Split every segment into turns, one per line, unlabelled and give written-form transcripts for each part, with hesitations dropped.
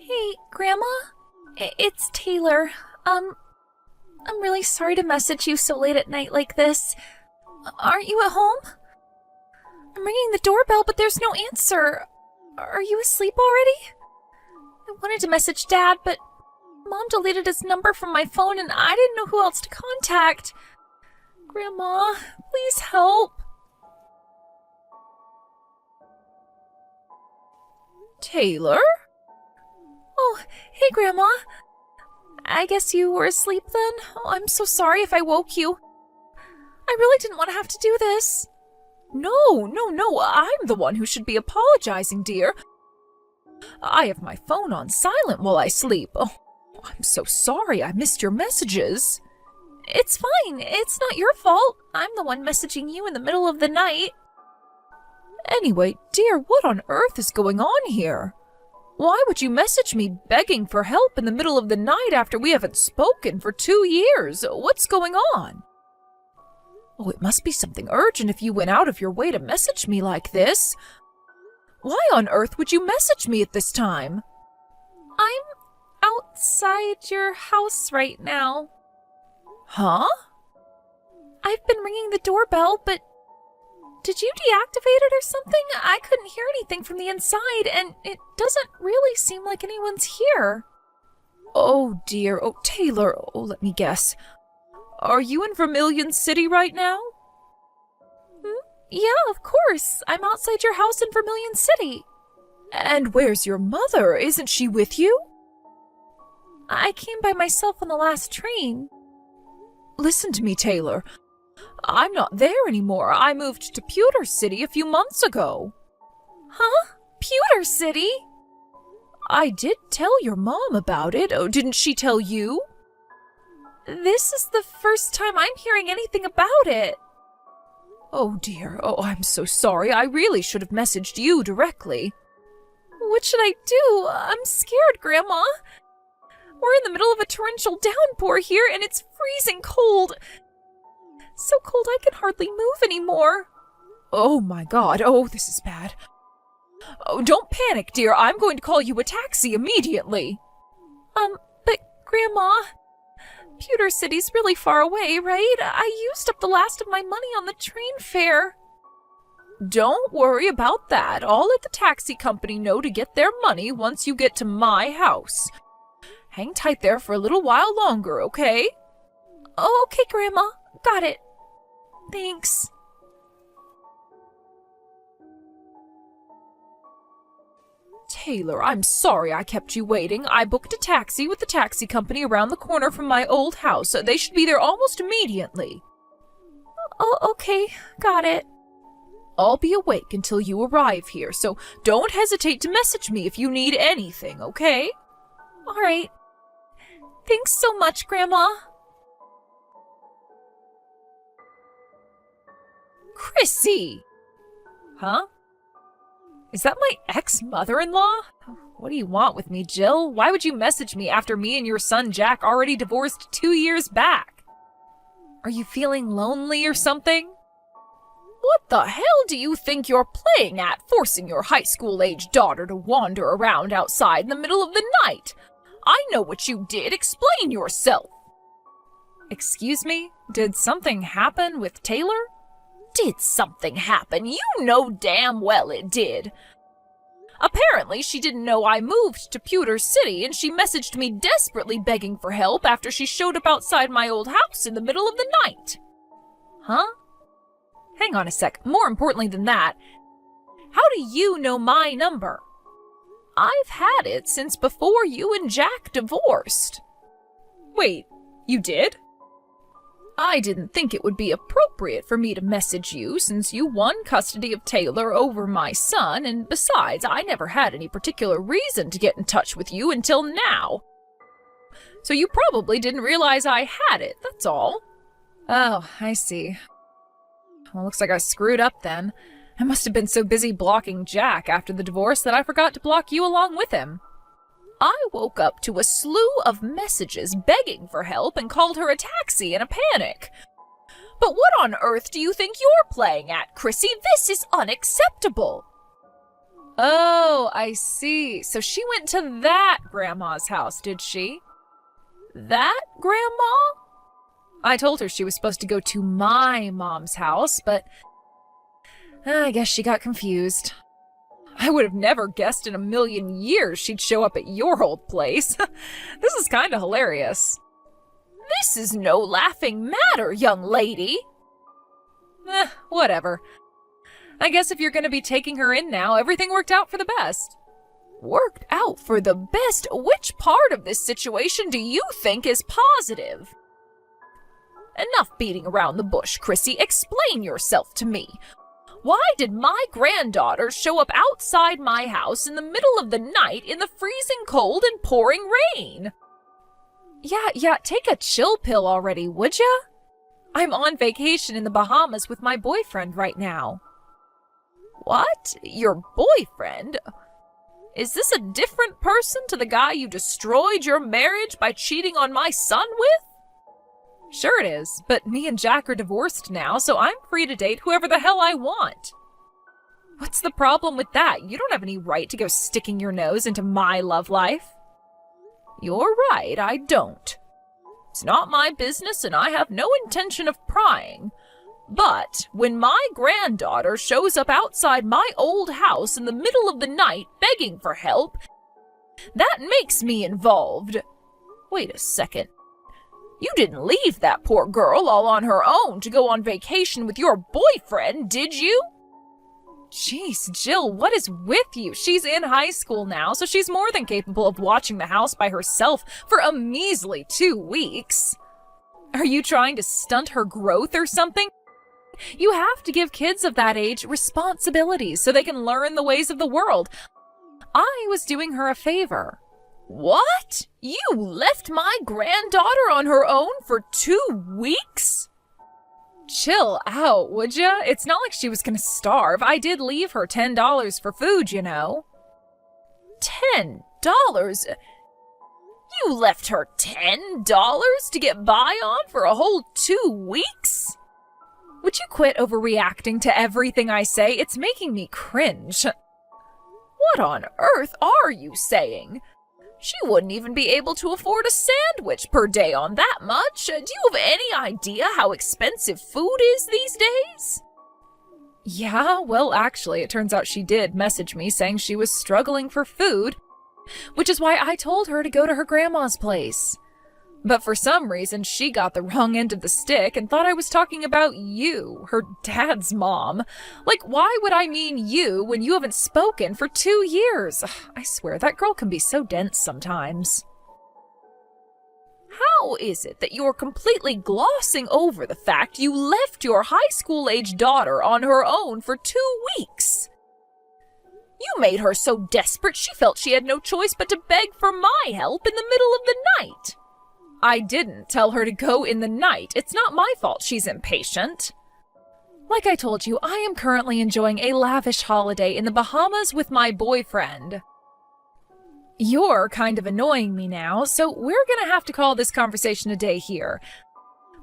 Hey, Grandma? It's Taylor. I'm really sorry to message you so late at night like this. Aren't you at home? I'm ringing the doorbell, but there's no answer. Are you asleep already? I wanted to message Dad, but Mom deleted his number from my phone and I didn't know who else to contact. Grandma, please help.
Taylor?
Oh, hey, Grandma. I guess you were asleep then? Oh, I'm so sorry if I woke you. I really didn't want to have to do this.
No, I'm the one who should be apologizing, dear. I have my phone on silent while I sleep. Oh, I'm so sorry I missed your messages.
It's fine. It's not your fault. I'm the one messaging you in the middle of the night.
Anyway, dear, what on earth is going on here? Why would you message me begging for help in the middle of the night after we haven't spoken for 2 years? What's going on? Oh, it must be something urgent if you went out of your way to message me like this. Why on earth would you message me at this time?
I'm outside your house right now.
Huh?
I've been ringing the doorbell, but did you deactivate it or something? I couldn't hear anything from the inside, and it doesn't really seem like anyone's here.
Oh, dear. Oh, Taylor. Oh, let me guess. Are you in Vermilion City right now?
Yeah, of course. I'm outside your house in Vermilion City.
And where's your mother? Isn't she with you?
I came by myself on the last train.
Listen to me, Taylor. I'm not there anymore. I moved to Pewter City a few months ago.
Huh? Pewter City?
I did tell your mom about it. Oh, didn't she tell you?
This is the first time I'm hearing anything about it.
Oh, dear. Oh, I'm so sorry. I really should have messaged you directly.
What should I do? I'm scared, Grandma. We're in the middle of a torrential downpour here, and it's freezing cold. So cold I can hardly move anymore.
Oh, my God. Oh, this is bad. Oh, don't panic, dear. I'm going to call you a taxi immediately.
But Grandma, Pewter City's really far away, right? I used up the last of my money on the train fare.
Don't worry about that. I'll let the taxi company know to get their money once you get to my house. Hang tight there for a little while longer, okay?
Oh, okay, Grandma. Got it. Thanks.
Taylor, I'm sorry I kept you waiting. I booked a taxi with the taxi company around the corner from my old house. They should be there almost immediately.
Oh, okay. Got it.
I'll be awake until you arrive here, so don't hesitate to message me if you need anything, okay?
All right. Thanks so much, Grandma.
Chrissy! Huh? Is that my ex-mother-in-law? What do you want with me, Jill? Why would you message me after me and your son Jack already divorced 2 years back? Are you feeling lonely or something? What the hell do you think you're playing at, forcing your high school-age daughter to wander around outside in the middle of the night? I know what you did. Explain yourself. Excuse me? Did something happen with Taylor? Did something happen? You know damn well it did. Apparently, she didn't know I moved to Pewter City, and she messaged me desperately begging for help after she showed up outside my old house in the middle of the night. Huh? Hang on a sec. More importantly than that, how do you know my number? I've had it since before you and Jack divorced. Wait, you did? I didn't think it would be appropriate for me to message you since you won custody of Taylor over my son, and besides, I never had any particular reason to get in touch with you until now. So you probably didn't realize I had it, that's all. Oh, I see. Well, looks like I screwed up then. I must have been so busy blocking Jack after the divorce that I forgot to block you along with him. I woke up to a slew of messages begging for help and called her a taxi in a panic. But what on earth do you think you're playing at, Chrissy? This is unacceptable. Oh, I see. So she went to that grandma's house, did she?
That grandma?
I told her she was supposed to go to my mom's house, but I guess she got confused. I would have never guessed in a million years she'd show up at your old place. This is kind of hilarious.
This is no laughing matter, young lady.
Whatever. I guess if you're going to be taking her in now, everything worked out for the best.
Worked out for the best? Which part of this situation do you think is positive? Enough beating around the bush, Chrissy. Explain yourself to me. Why did my granddaughter show up outside my house in the middle of the night in the freezing cold and pouring rain?
Yeah, take a chill pill already, would ya? I'm on vacation in the Bahamas with my boyfriend right now.
What? Your boyfriend? Is this a different person to the guy you destroyed your marriage by cheating on my son with?
Sure it is, but me and Jack are divorced now, so I'm free to date whoever the hell I want. What's the problem with that? You don't have any right to go sticking your nose into my love life.
You're right, I don't. It's not my business and I have no intention of prying. But when my granddaughter shows up outside my old house in the middle of the night begging for help, that makes me involved. Wait a second. You didn't leave that poor girl all on her own to go on vacation with your boyfriend, did you?
Jeez, Jill, what is with you? She's in high school now, so she's more than capable of watching the house by herself for a measly 2 weeks. Are you trying to stunt her growth or something? You have to give kids of that age responsibilities so they can learn the ways of the world. I was doing her a favor.
What? You left my granddaughter on her own for 2 weeks?
Chill out, would ya? It's not like she was gonna starve. I did leave her $10 for food, you know.
$10? You left her $10 to get by on for a whole 2 weeks?
Would you quit overreacting to everything I say? It's making me cringe.
What on earth are you saying? She wouldn't even be able to afford a sandwich per day on that much. Do you have any idea how expensive food is these days?
Yeah, well, actually, it turns out she did message me saying she was struggling for food, which is why I told her to go to her grandma's place. But for some reason, she got the wrong end of the stick and thought I was talking about you, her dad's mom. Like, why would I mean you when you haven't spoken for 2 years? I swear, that girl can be so dense sometimes.
How is it that you're completely glossing over the fact you left your high school-age daughter on her own for 2 weeks? You made her so desperate she felt she had no choice but to beg for my help in the middle of the night.
I didn't tell her to go in the night. It's not my fault she's impatient. Like I told you, I am currently enjoying a lavish holiday in the Bahamas with my boyfriend. You're kind of annoying me now, so we're gonna have to call this conversation a day here.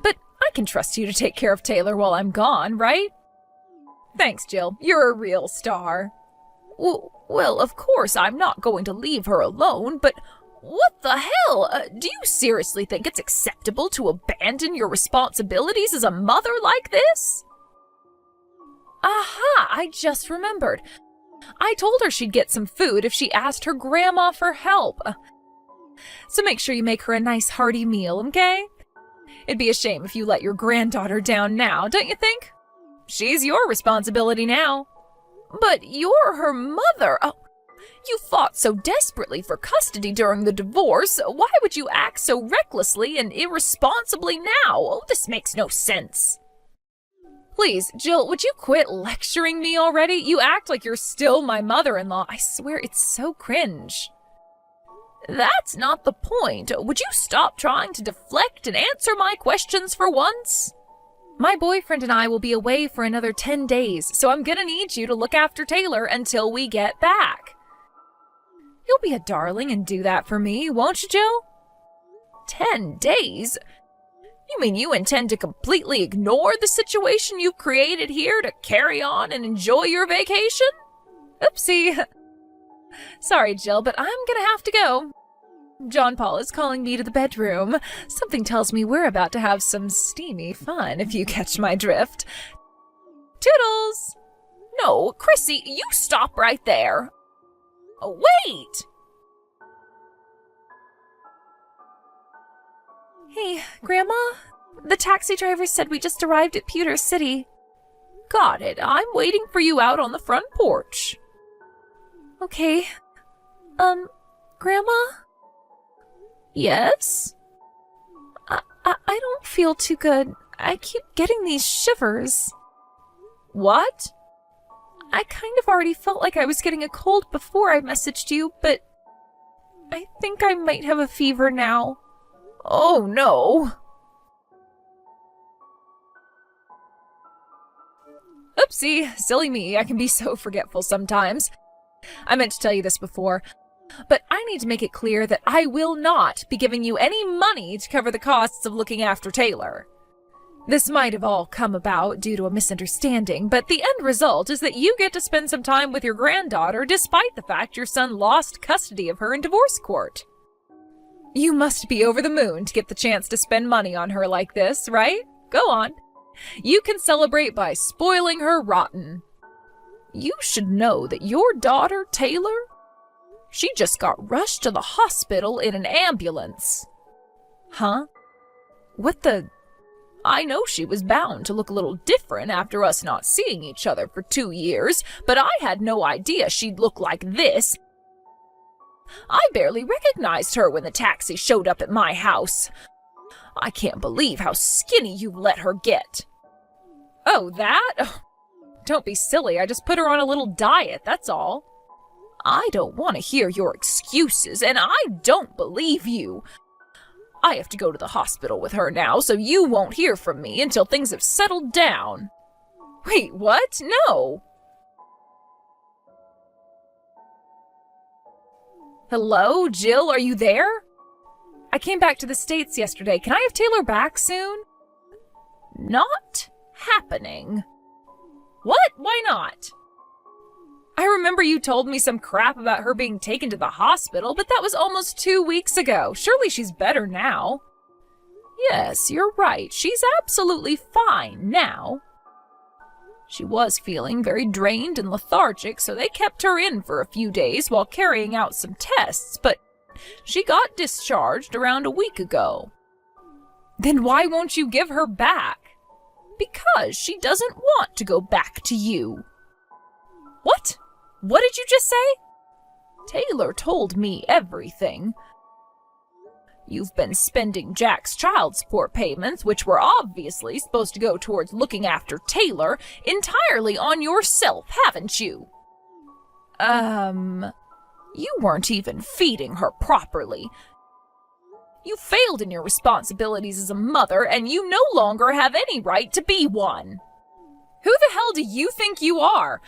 But I can trust you to take care of Taylor while I'm gone, right? Thanks, Jill. You're a real star.
Well, of course I'm not going to leave her alone, but what the hell? Do you seriously think it's acceptable to abandon your responsibilities as a mother like this?
Aha, I just remembered. I told her she'd get some food if she asked her grandma for help. So make sure you make her a nice hearty meal, okay? It'd be a shame if you let your granddaughter down now, don't you think? She's your responsibility now.
But you're her mother. You fought so desperately for custody during the divorce. Why would you act so recklessly and irresponsibly now? This makes no sense.
Please, Jill, would you quit lecturing me already? You act like you're still my mother-in-law. I swear it's so cringe.
That's not the point. Would you stop trying to deflect and answer my questions for once?
My boyfriend and I will be away for another 10 days, so I'm gonna need you to look after Taylor until we get back. You'll be a darling and do that for me, won't you, Jill?
10 days? You mean you intend to completely ignore the situation you've created here to carry on and enjoy your vacation?
Oopsie. Sorry, Jill, but I'm gonna have to go. John Paul is calling me to the bedroom. Something tells me we're about to have some steamy fun, if you catch my drift. Toodles!
No, Chrissy, you stop right there. Oh, wait! Hey, Grandma? The taxi driver said we just arrived at Pewter City. Got it. I'm waiting for you out on the front porch. Okay. Grandma? Yes? I don't feel too good. I keep getting these shivers. What? I kind of already felt like I was getting a cold before I messaged you, but I think I might have a fever now. Oh no.
Oopsie, silly me, I can be so forgetful sometimes. I meant to tell you this before, but I need to make it clear that I will not be giving you any money to cover the costs of looking after Taylor. This might have all come about due to a misunderstanding, but the end result is that you get to spend some time with your granddaughter despite the fact your son lost custody of her in divorce court. You must be over the moon to get the chance to spend money on her like this, right? Go on. You can celebrate by spoiling her rotten. You should know that your daughter, Taylor, she just got rushed to the hospital in an ambulance. Huh? What the... I know she was bound to look a little different after us not seeing each other for 2 years, but I had no idea she'd look like this. I barely recognized her when the taxi showed up at my house. I can't believe how skinny you've let her get. Oh, that? Oh, don't be silly, I just put her on a little diet, that's all. I don't want to hear your excuses, and I don't believe you. I have to go to the hospital with her now, so you won't hear from me until things have settled down. Wait, what? No! Hello, Jill, are you there? I came back to the States yesterday. Can I have Taylor back soon? Not happening. What? Why not? I remember you told me some crap about her being taken to the hospital, but that was almost 2 weeks ago. Surely she's better now. Yes, you're right. She's absolutely fine now. She was feeling very drained and lethargic, so they kept her in for a few days while carrying out some tests, but she got discharged around a week ago. Then why won't you give her back? Because she doesn't want to go back to you. What? What did you just say? Taylor told me everything. You've been spending Jack's child support payments, which were obviously supposed to go towards looking after Taylor, entirely on yourself, haven't you? You weren't even feeding her properly. You failed in your responsibilities as a mother, and you no longer have any right to be one. Who the hell do you think you are?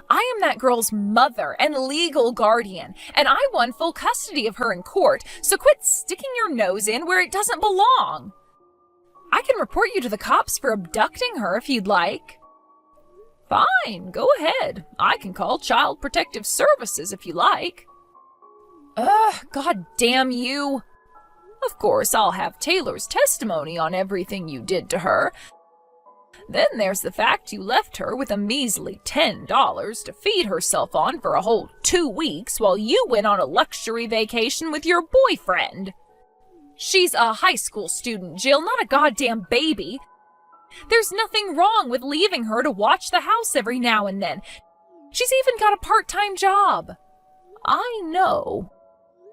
I am that girl's mother and legal guardian, and I won full custody of her in court, so quit sticking your nose in where it doesn't belong. I can report you to the cops for abducting her if you'd like. Fine, go ahead. I can call Child Protective Services if you like. God damn you. Of course, I'll have Taylor's testimony on everything you did to her. Then there's the fact you left her with a measly $10 to feed herself on for a whole 2 weeks while you went on a luxury vacation with your boyfriend. She's a high school student, Jill, not a goddamn baby. There's nothing wrong with leaving her to watch the house every now and then. She's even got a part-time job. I know.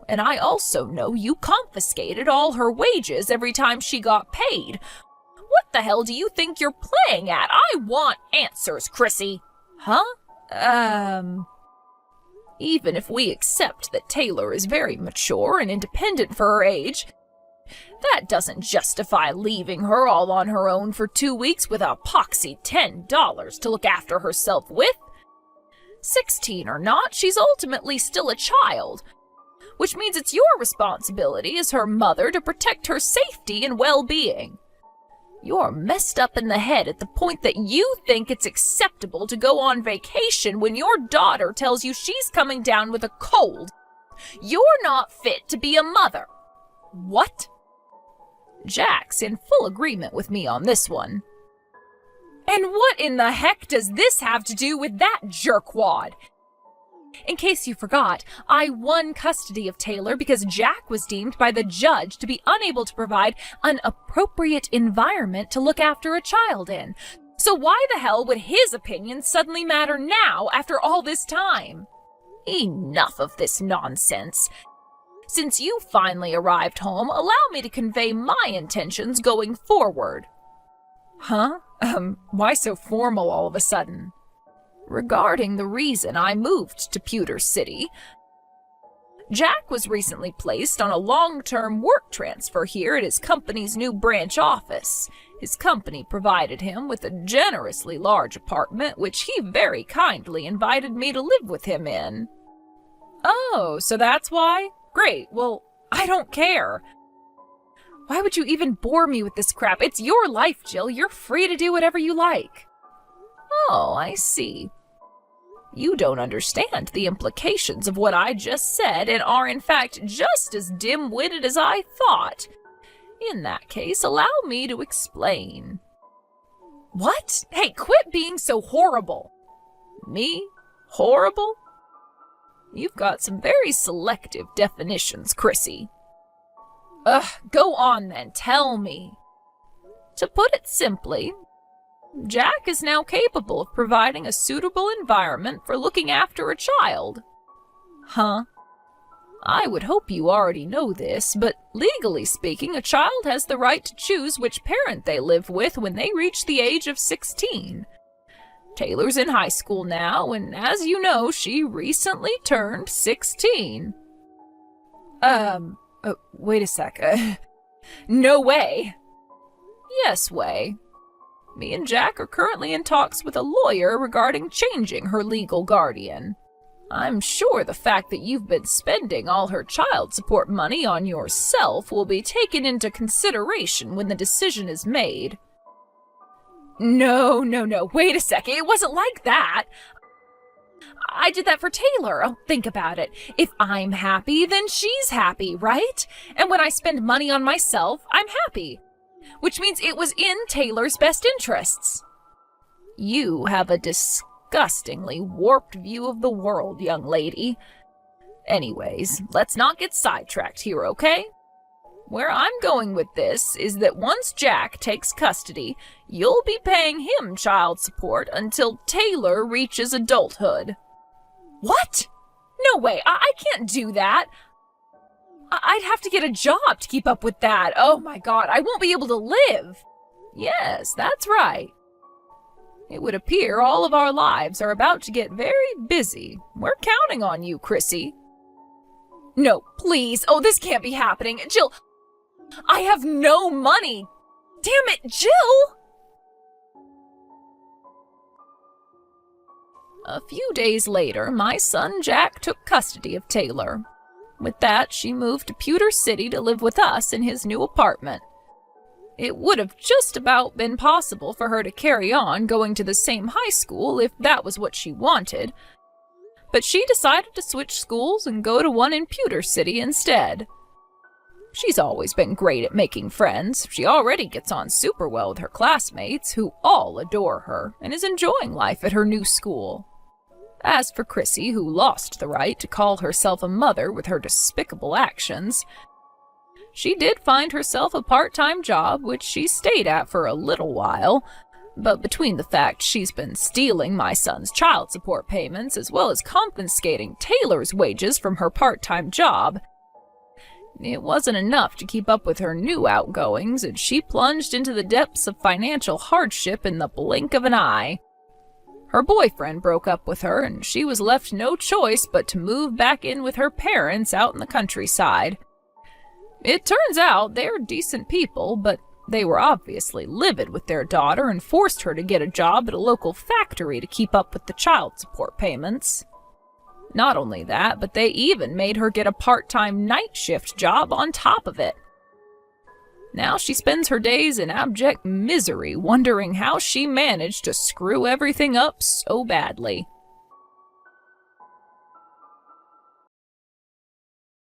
And I also know you confiscated all her wages every time she got paid. What the hell do you think you're playing at? I want answers, Chrissy. Huh? Even if we accept that Taylor is very mature and independent for her age, that doesn't justify leaving her all on her own for 2 weeks with a poxy $10 to look after herself with. 16 or not, she's ultimately still a child, which means it's your responsibility as her mother to protect her safety and well-being.
You're messed up in the head at the point that you think it's acceptable to go on vacation when your daughter tells you she's coming down with a cold. You're not fit to be a mother. What? Jack's in full agreement with me on this one. And what in the heck does this have to do with that jerkwad? In case you forgot, I won custody of Taylor because Jack was deemed by the judge to be unable to provide an appropriate environment to look after a child in. So why the hell would his opinion suddenly matter now after all this time? Enough of this nonsense. Since you finally arrived home, allow me to convey my intentions going forward.
Huh? Why so formal all of a sudden?
Regarding the reason I moved to Pewter City, Jack was recently placed on a long-term work transfer here at his company's new branch office. His company provided him with a generously large apartment, which he very kindly invited me to live with him in.
Oh, so that's why? Great, well, I don't care. Why would you even bore me with this crap? It's your life, Jill. You're free to do whatever you like.
Oh, I see. You don't understand the implications of what I just said and are in fact just as dim-witted as I thought. In that case, allow me to explain.
What? Hey, quit being so horrible.
Me? Horrible? You've got some very selective definitions, Chrissy.
Ugh, go on then, tell me.
To put it simply, Jack is now capable of providing a suitable environment for looking after a child.
Huh?
I would hope you already know this, but legally speaking, a child has the right to choose which parent they live with when they reach the age of 16. Taylor's in high school now, and as you know, she recently turned 16.
Wait a sec. No way.
Yes, way. Me and Jack are currently in talks with a lawyer regarding changing her legal guardian. I'm sure the fact that you've been spending all her child support money on yourself will be taken into consideration when the decision is made.
No. Wait a second. It wasn't like that. I did that for Taylor. Oh, think about it. If I'm happy, then she's happy, right? And when I spend money on myself, I'm happy. Which means it was in Taylor's best interests.
You have a disgustingly warped view of the world, young lady. Anyways, let's not get sidetracked here, okay? Where I'm going with this is that once Jack takes custody, you'll be paying him child support until Taylor reaches adulthood.
What? No way, I can't do that. I'd have to get a job to keep up with that. Oh my God, I won't be able to live.
Yes, that's right. It would appear all of our lives are about to get very busy. We're counting on you, Chrissy.
No, please. Oh, this can't be happening. Jill, I have no money. Damn it, Jill!
A few days later, my son Jack took custody of Taylor. With that, she moved to Pewter City to live with us in his new apartment. It would have just about been possible for her to carry on going to the same high school if that was what she wanted, but she decided to switch schools and go to one in Pewter City instead. She's always been great at making friends. She already gets on super well with her classmates, who all adore her, and is enjoying life at her new school. As for Chrissy, who lost the right to call herself a mother with her despicable actions, she did find herself a part-time job, which she stayed at for a little while, but between the fact she's been stealing my son's child support payments as well as confiscating Taylor's wages from her part-time job, it wasn't enough to keep up with her new outgoings, and she plunged into the depths of financial hardship in the blink of an eye. Her boyfriend broke up with her, and she was left no choice but to move back in with her parents out in the countryside. It turns out they're decent people, but they were obviously livid with their daughter and forced her to get a job at a local factory to keep up with the child support payments. Not only that, but they even made her get a part-time night shift job on top of it.
Now she spends her days in abject misery, wondering how she managed to screw everything up so badly.